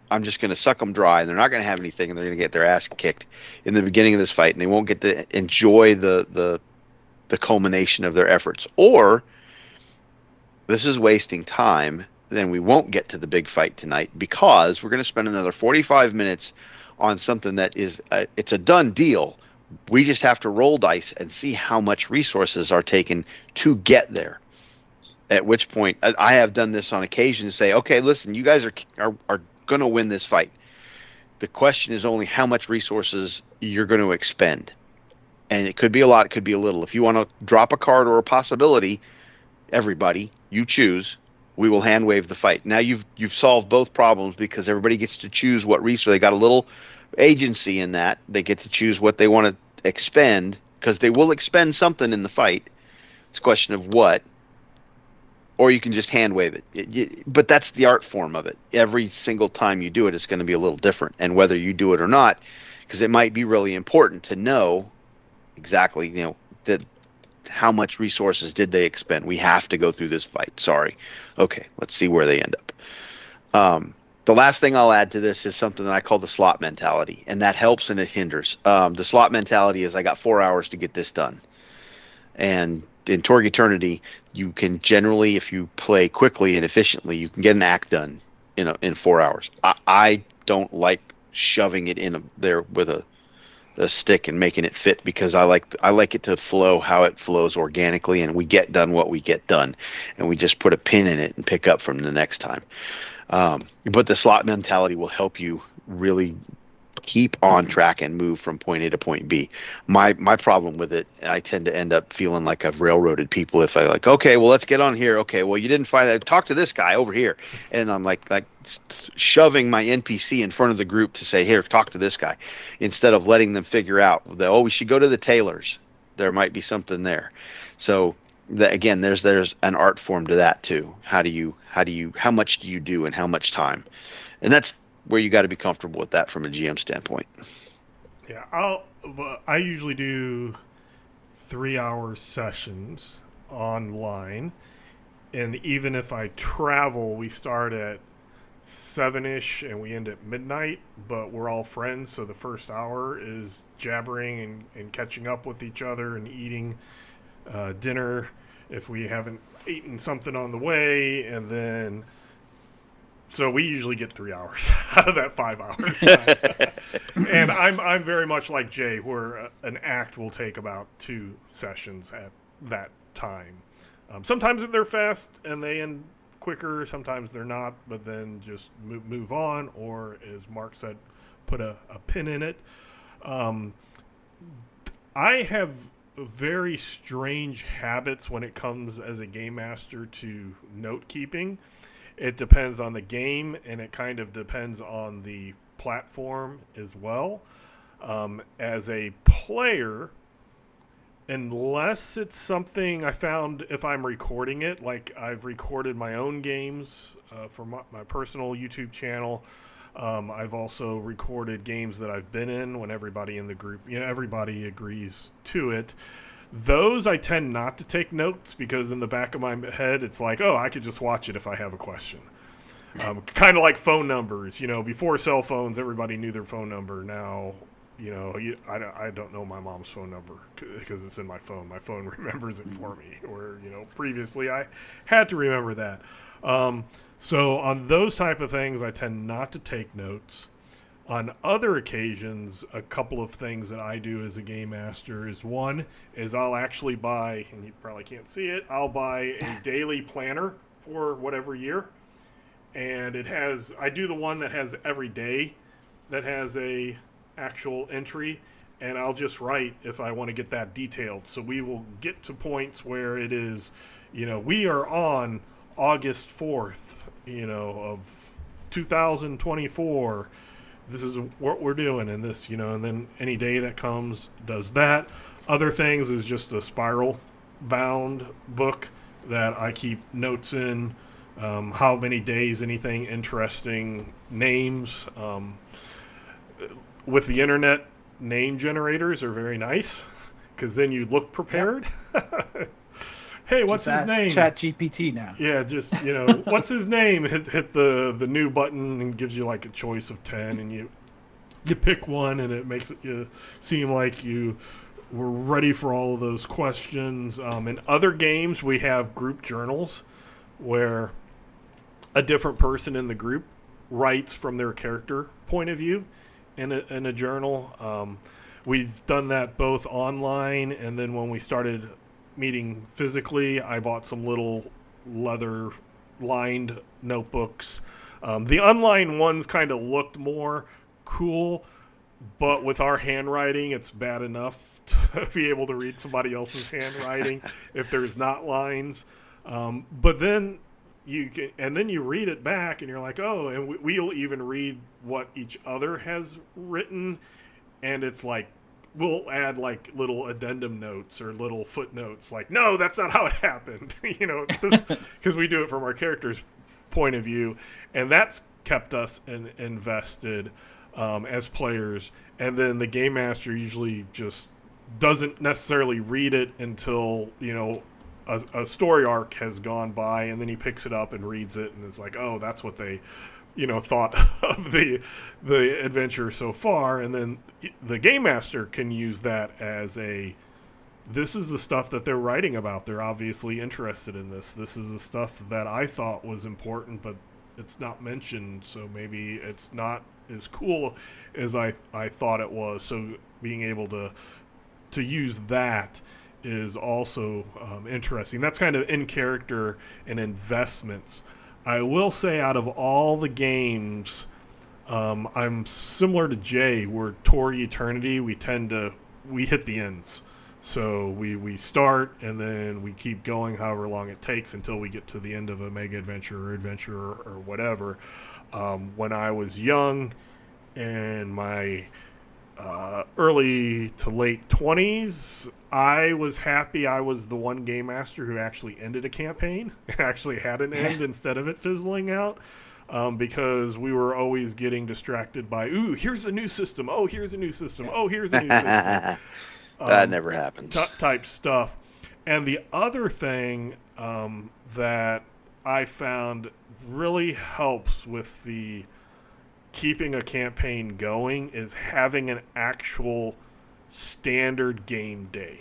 I'm just going to suck them dry, and they're not going to have anything, and they're going to get their ass kicked in the beginning of this fight, and they won't get to enjoy the culmination of their efforts. Or this is wasting time, then we won't get to the big fight tonight, because we're going to spend another 45 minutes on something that is it's a done deal. We just have to roll dice and see how much resources are taken to get there. At which point, I have done this on occasion to say, okay, listen, you guys are going to win this fight. The question is only how much resources you're going to expend. And it could be a lot, it could be a little. If you want to drop a card or a possibility, everybody, you choose. We will hand wave the fight. Now you've solved both problems, because everybody gets to choose what resource. They got a little agency in that. They get to choose what they want to expend, because they will expend something in the fight. It's a question of what. Or you can just hand wave it. But that's the art form of it. Every single time you do it, it's going to be a little different. And whether you do it or not, because it might be really important to know exactly, that how much resources did they expend. We have to go through this fight. Sorry. Okay, let's see where they end up. The last thing I'll add to this is something that I call the slot mentality, and that helps and it hinders. The slot mentality is, I got 4 hours to get this done. And in Torg Eternity, you can generally, if you play quickly and efficiently, you can get an act done in 4 hours. I don't like shoving it in there with a stick and making it fit, because I like it to flow how it flows organically, and we get done what we get done, and we just put a pin in it and pick up from the next time. But the slot mentality will help you really keep on track and move from point A to point B. My problem with it, I tend to end up feeling like I've railroaded people if I like, okay, well, let's get on here. Okay, well, you didn't find that. Talk to this guy over here. And I'm like shoving my NPC in front of the group to say, here, talk to this guy, instead of letting them figure out that, we should go to the tailors. There might be something there. So again, there's an art form to that too. How much do you do and how much time? And that's where you got to be comfortable with that from a GM standpoint. Yeah, I usually do 3-hour sessions online, and even if I travel, we start at 7-ish and we end at midnight, but we're all friends, so the first hour is jabbering and catching up with each other and eating dinner if we haven't eaten something on the way, and then so we usually get 3 hours out of that 5 hour time. And I'm very much like Jay, where an act will take about 2 sessions at that time. Sometimes they're fast and they end quicker, sometimes they're not, but then just move on, or as Mark said, put a pin in it. I have very strange habits when it comes as a game master to note keeping. It depends on the game, and it kind of depends on the platform as well. As a player, unless it's something I found, if I'm recording it, like I've recorded my own games for my personal YouTube channel. I've also recorded games that I've been in when everybody in the group, everybody agrees to it. Those I tend not to take notes, because in the back of my head, it's like, I could just watch it if I have a question. Kind of like phone numbers. Before cell phones, everybody knew their phone number. Now, I don't know my mom's phone number because it's in my phone. My phone remembers it for me. Where, previously I had to remember that. So on those type of things, I tend not to take notes. On other occasions, a couple of things that I do as a game master is, one is I'll actually buy, and you probably can't see it, I'll buy a daily planner for whatever year. And I do the one that has every day that has a actual entry, and I'll just write if I want to get that detailed. So we will get to points where it is, we are on August 4th, of 2024. This is what we're doing, and this, and then any day that comes does that. Other things is just a spiral bound book that I keep notes in, how many days, anything interesting, names. With the internet, name generators are very nice, because then you look prepared. Yep. Hey, what's his name? Chat GPT now. Yeah, just, what's his name? Hit the new button and gives you like a choice of 10, and you pick one, and it makes it seem like you were ready for all of those questions. In other games, we have group journals where a different person in the group writes from their character point of view in a journal. We've done that both online, and then when we started meeting physically, I bought some little leather-lined notebooks. The online ones kind of looked more cool, but with our handwriting, it's bad enough to be able to read somebody else's handwriting if there's not lines. But then you read it back, and you're like, oh, and we'll even read what each other has written, and it's like, we'll add like little addendum notes or little footnotes, like, no, that's not how it happened, because we do it from our character's point of view, and that's kept us invested as players. And then the game master usually just doesn't necessarily read it until a story arc has gone by, and then he picks it up and reads it, and it's like, oh, that's what they thought of the adventure so far. And then the game master can use that as this is the stuff that they're writing about. They're obviously interested in this. This is the stuff that I thought was important, but it's not mentioned, so maybe it's not as cool as I thought it was. So being able to use that is also interesting. That's kind of in character and investments. I will say, out of all the games, I'm similar to Jay. We're Torg Eternity. We hit the ends. So we start, and then we keep going however long it takes until we get to the end of a mega adventure or whatever. When I was young, in my early to late 20s, I was happy I was the one game master who actually ended a campaign and actually had an end instead of it fizzling out, because we were always getting distracted by, ooh, here's a new system, oh, here's a new system, oh, here's a new system. That never happens. Type stuff. And the other thing that I found really helps with the keeping a campaign going is having an actual standard game day,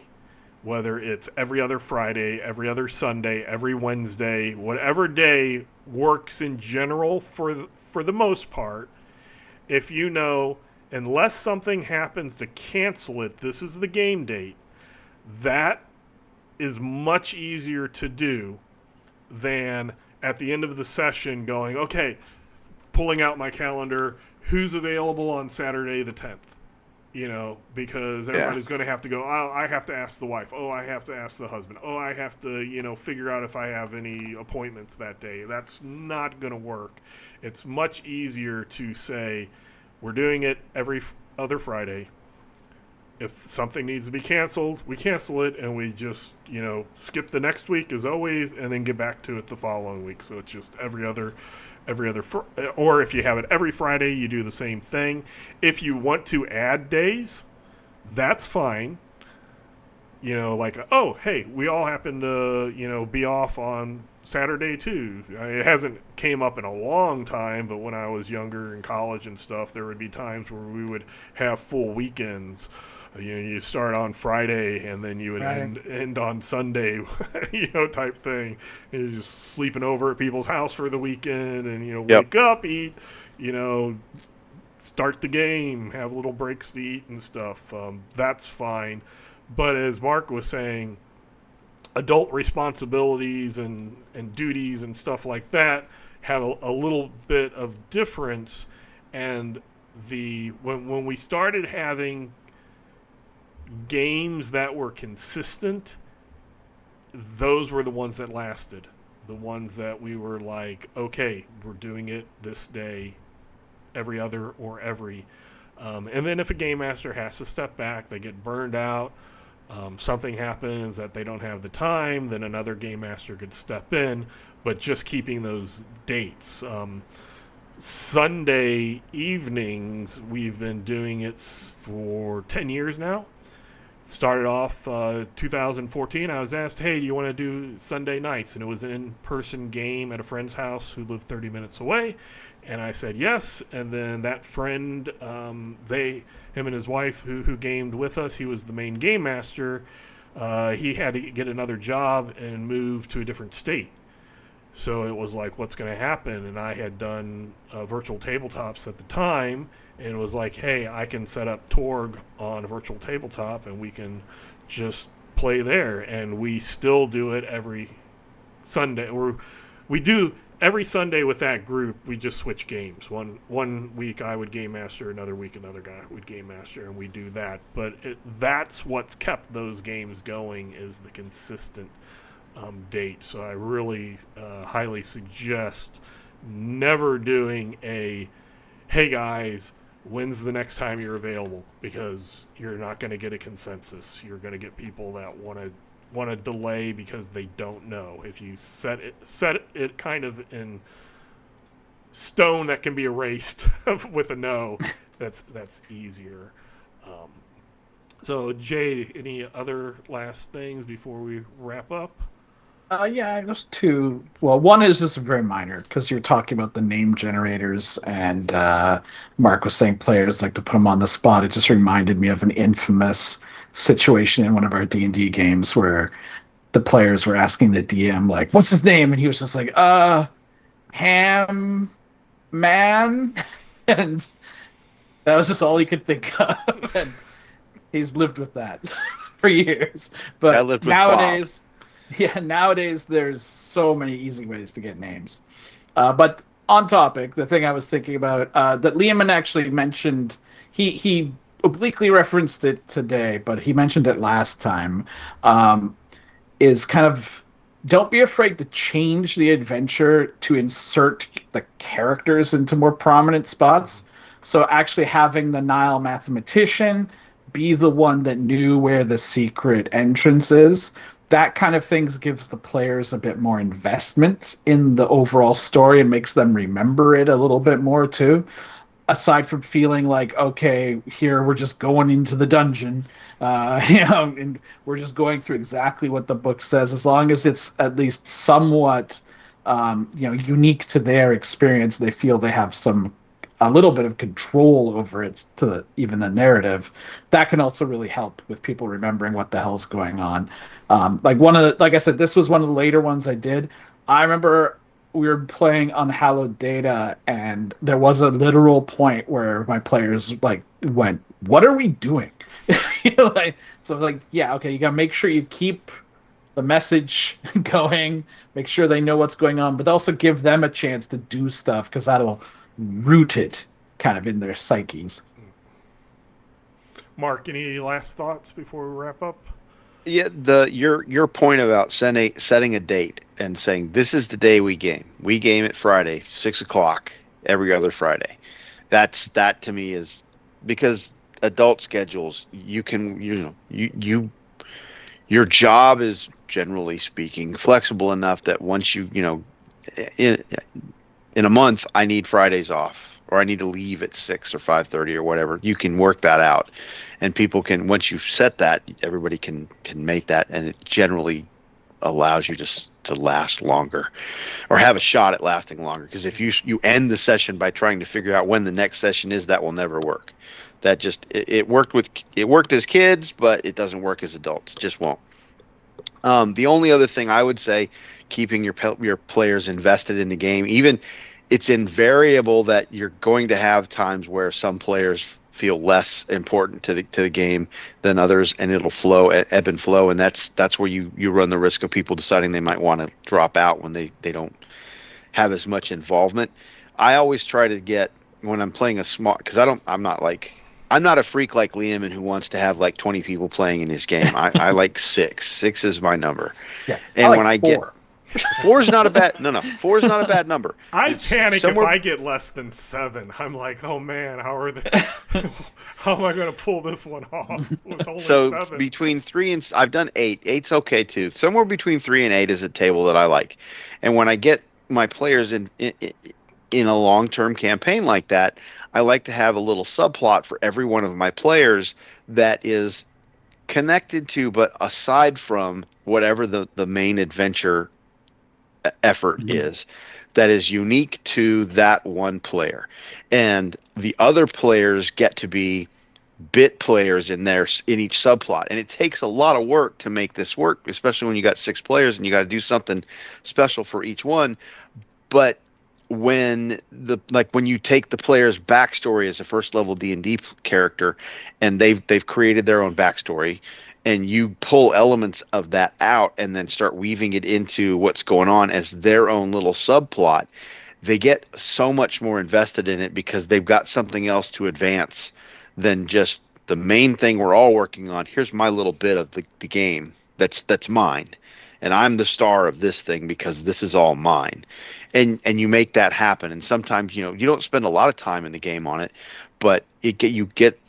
whether it's every other Friday, every other Sunday, every Wednesday, whatever day works in general for the most part. If unless something happens to cancel it, this is the game date, that is much easier to do than at the end of the session going, okay, pulling out my calendar, who's available on Saturday the 10th? Because everybody's going to have to go, oh, I have to ask the wife. Oh, I have to ask the husband. Oh, I have to, figure out if I have any appointments that day. That's not going to work. It's much easier to say, we're doing it every other Friday. If something needs to be canceled, we cancel it, and we just, skip the next week as always, and then get back to it the following week. So it's just every other, or if you have it every Friday, you do the same thing. If you want to add days, that's fine. Like, oh, hey, we all happen to, be off on Saturday too. It hasn't came up in a long time, but when I was younger in college and stuff, there would be times where we would have full weekends. You start on Friday and then you would end on Sunday, type thing. And you're just sleeping over at people's house for the weekend, and wake up, eat, start the game, have little breaks to eat and stuff. That's fine. But as Mark was saying, adult responsibilities and duties and stuff like that have a little bit of difference. And when we started having games that were consistent, those were the ones that lasted. The ones that we were like, okay, we're doing it this day, every other or every. And then if a game master has to step back, they get burned out, something happens that they don't have the time, then another game master could step in, but just keeping those dates. Sunday evenings, we've been doing it for 10 years now. Started off 2014. I was asked, hey, do you want to do Sunday nights? And it was an in-person game at a friend's house who lived 30 minutes away. And I said yes. And then that friend, him and his wife who gamed with us, he was the main game master. He had to get another job and move to a different state. So it was like, what's going to happen? And I had done virtual tabletops at the time, and it was like, hey, I can set up Torg on a virtual tabletop, and we can just play there. And we still do it every Sunday. We do every Sunday with that group. We just switch games. One week I would game master, another week another guy would game master, and we do that. But that's what's kept those games going, is the consistent date. So I really highly suggest never doing a, hey guys, when's the next time you're available, because you're not going to get a consensus. You're going to get people that want to delay because they don't know. If you set it kind of in stone that can be erased with a no, that's easier. So Jay, any other last things before we wrap up? Yeah, there's two. Well, one is just very minor because you're talking about the name generators, and Mark was saying players like to put them on the spot. It just reminded me of an infamous situation in one of our D&D games where the players were asking the DM, like, "What's his name?" And he was just like, Ham Man," and that was just all he could think of. And he's lived with that for years. But I lived with nowadays. Yeah, nowadays there's so many easy ways to get names. But on topic, the thing I was thinking about that Leamon actually mentioned, he obliquely referenced it today, but he mentioned it last time, is kind of, don't be afraid to change the adventure to insert the characters into more prominent spots. So actually having the Nile mathematician be the one that knew where the secret entrance is, that kind of things gives the players a bit more investment in the overall story and makes them remember it a little bit more too. Aside from feeling like, okay, here we're just going into the dungeon, and we're just going through exactly what the book says. As long as it's at least somewhat, unique to their experience, they feel they have a little bit of control over it, even the narrative. That can also really help with people remembering what the hell's going on. Like I said, this was one of the later ones I did. I remember we were playing Unhallowed Data, and there was a literal point where my players went, "What are we doing?" So like, yeah, okay, you gotta make sure you keep the message going, make sure they know what's going on, but also give them a chance to do stuff, because that'll root it kind of in their psyches. Mark, any last thoughts before we wrap up? Yeah, your point about setting a date and saying this is the day we game. We game at Friday, 6:00 every other Friday. That to me is, because adult schedules, your job is, generally speaking, flexible enough that once in a month I need Fridays off, or I need to leave at 6 or 5:30 or whatever, you can work that out. And people can, once you've set that, everybody can make that, and it generally allows you to last longer, or have a shot at lasting longer. Because if you end the session by trying to figure out when the next session is, that will never work. That just it worked as kids, but it doesn't work as adults. It just won't. The only other thing I would say, keeping your players invested in the game, even it's invariable that you're going to have times where some players feel less important to the game than others, and it'll ebb and flow, and that's where you run the risk of people deciding they might want to drop out when they don't have as much involvement. I always try to get, when I'm playing a small, because I'm not a freak like Leamon who wants to have like 20 people playing in his game. I like 6. 6 is my number. Yeah, and like when I 4. get 4 is not a bad 4 is not a bad number. I panic if I get less than 7. I'm like, oh man, how am I going to pull this one off with only 7? Between 3 and, I've done 8. 8's okay too. Somewhere between 3 and 8 is a table that I like. And when I get my players in a long-term campaign like that, I like to have a little subplot for every one of my players that is connected to, but aside from whatever the main adventure effort is, that is unique to that one player. And the other players get to be bit players in each subplot, and it takes a lot of work to make this work, especially when you got 6 players and you got to do something special for each one. But when you take the player's backstory as a first level D&D character, and they've created their own backstory, and you pull elements of that out and then start weaving it into what's going on as their own little subplot, they get so much more invested in it because they've got something else to advance than just the main thing we're all working on. Here's my little bit of the game that's mine, and I'm the star of this thing because this is all mine. And you make that happen. And sometimes, you don't spend a lot of time in the game on it, but you get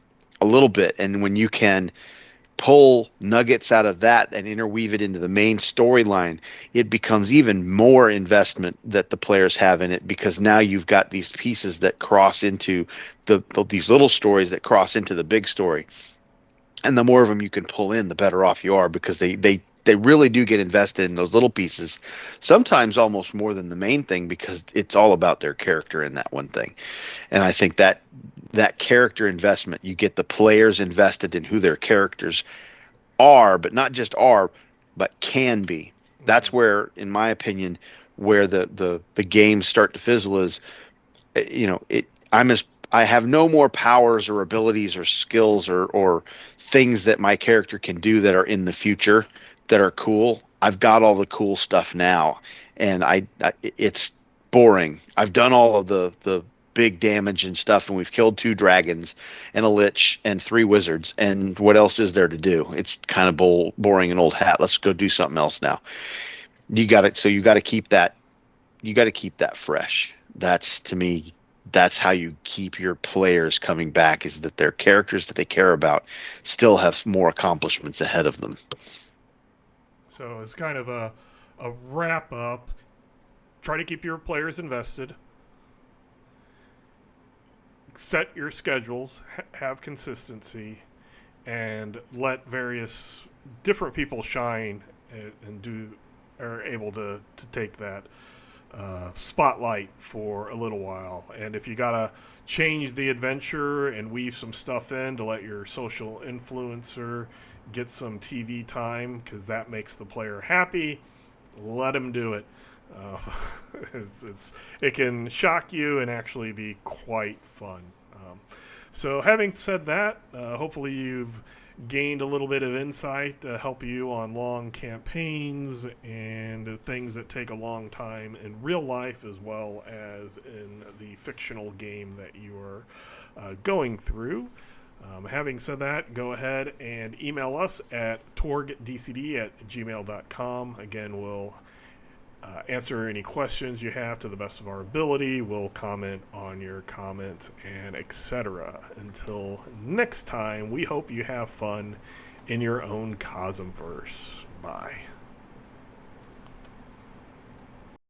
a little bit. And when you can pull nuggets out of that and interweave it into the main storyline, it becomes even more investment that the players have in it, because now you've got these pieces that cross into these little stories that cross into the big story. And the more of them you can pull in, the better off you are, because they really do get invested in those little pieces, sometimes almost more than the main thing, because it's all about their character in that one thing. And I think that character investment, you get the players invested in who their characters are, but not just are, but can be. That's where, in my opinion, where the games start to fizzle is, I have no more powers or abilities or skills or things that my character can do that are in the future that are cool. I've got all the cool stuff now, and it's boring. I've done all of the big damage and stuff, and we've killed 2 dragons and a lich and 3 wizards, and what else is there to do? It's kind of boring and old hat. Let's go do something else now. You got to keep that fresh. That's, to me, that's how you keep your players coming back, is that their characters that they care about still have more accomplishments ahead of them. So it's kind of a wrap up. Try to keep your players invested. Set your schedules, have consistency, and let various different people shine and are able to take that spotlight for a little while. And if you gotta change the adventure and weave some stuff in to let your social influencer get some TV time, because that makes the player happy, let them do it. It can shock you and actually be quite fun. So having said that, hopefully you've gained a little bit of insight to help you on long campaigns and things that take a long time in real life, as well as in the fictional game that you are going through. Having said that, go ahead and email us at torgdcd@gmail.com. Again, we'll answer any questions you have to the best of our ability. We'll comment on your comments and etc. Until next time, we hope you have fun in your own Cosmverse. Bye.